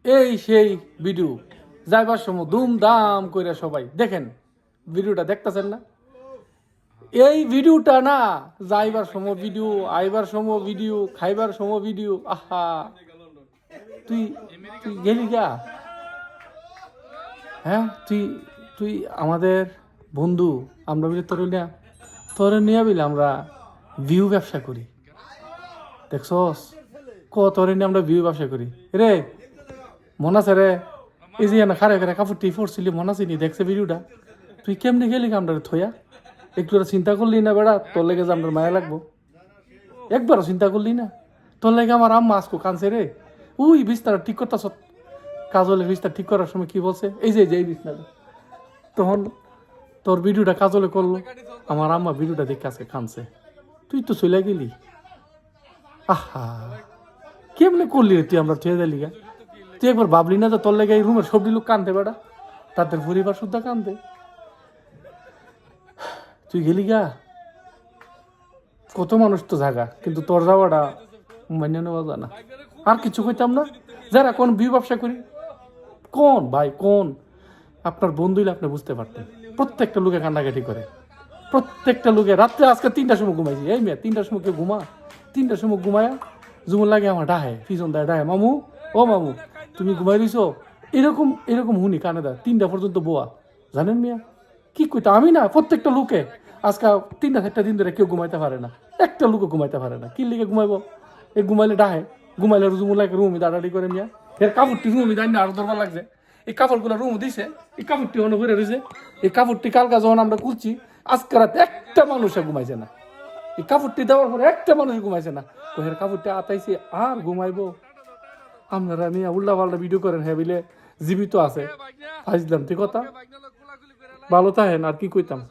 এই সেই ভিডিও যাইবার সময় দুমদাম কইরা সবাই দেখেন, ভিডিওটা দেখতেছেন না? এই ভিডিওটা না, যাইবার সময় ভিডিও, আইবার সময় ভিডিও, খাইবার সময় ভিডিও। আহা, তুই তুই গেলি গা? হ্যাঁ, তুই তুই আমাদের বন্ধু, আমরা বলি তোরে নিয়ে বিলে আমরা ভিউ ব্যবসা করি, দেখছস? তোরে নিয়ে আমরা ভিউ ব্যবসা করি রে, মনে আছে রে? এই যে না খারে খারে কাপড় টি পরছিলি, মনে আছে নি? দেখছে ভিডিওটা? তুই কেমনি গেলি আমরা থইয়া? একটু চিন্তা করলি না বেড়া, তোর লেগে যে আমরা মায়া লাগবো? একবারও চিন্তা করলি না? তোর লেগে আমার আম্মা আজকে কানছে রে। উই বিস্তার ঠিক করতাছ, কাজলের বিস্তার ঠিক করার সময় কি বলছে? এই যে এই বিছনাটা, তখন তোর ভিডিওটা কাজলে করলো, আমার আম্মা ভিডিওটা দেখে আজকে কানছে। তুই তো চলে গেলি। আহা, কেমনে করলি রে তুই আমরা থুয়ে দিলি গা? তুই একবার ভাবলি না যে তোর লেগে এই রুমের সব লোক কানতে বেড়া, তাদের পরিবার শুদ্ধা কানতে? তুই গেলি গা? কত মানুষ তো জায়গা, কিন্তু তোর যাওয়াটা মান্য নেওয়া যায় না। আর কিছু কইতাম না, যারা কোন বিয়ে ব্যবসা করি, কোন ভাই কোন আপনার বন্ধু হইলে আপনি বুঝতে পারতেন। প্রত্যেকটা লোকে কান্নাকাটি করে, প্রত্যেকটা লোকে রাত্রে আজকে 3টার সময় ঘুমাইছি। এই মেয়ে 3টার সময় কেউ ঘুমা? 3টার সময় ঘুমায়া জুমুর লাগে আমার ডাহে, পিছন দেয় ডাহে, মামু ও মামু তুমি ঘুমাই দিছো? এরকম এরকম হুনি কানে দেয় 3টা পর্যন্ত বোয়া। জানেন মিয়া কি কইতা? আমি না, প্রত্যেকটা লোকে আজকে 3টা 4টা দিন ধরে কেউ ঘুমাইতে পারে না, একটা লোকও ঘুমাইতে পারে না। কি লিগে ঘুমাইবো? এই ঘুমাইলে ডাহে, ঘুমাইলে জুমুর লাগে রুমি দাঁড়াড়ি করে মিয়া। এর কাপড়টি রুমি দাঁড়িয়ে আরো দরবার লাগছে। এই কাপড়গুলো রুম দিছে, এই কাপড়টি অন্য ঘুরে রয়েছে। এই কাপড়টি কালকা যখন আমরা খুলছি, আজকে রাতে একটা মানুষে ঘুমাইছে না। এই কাপড়টি দেওয়ার পরে একটা মানুষ ঘুমাইছে না। তো এর কাপড়টি আতাইছে আর ঘুমাইবো? আপনারা নিয়ে উল্টা পাল্টা ভিডিও করেন, হ্যাঁ বিলে জীবিত আছে। ফাইজলাম ঠিক কথা। ভালো থাকেন, আর কি কইতাম।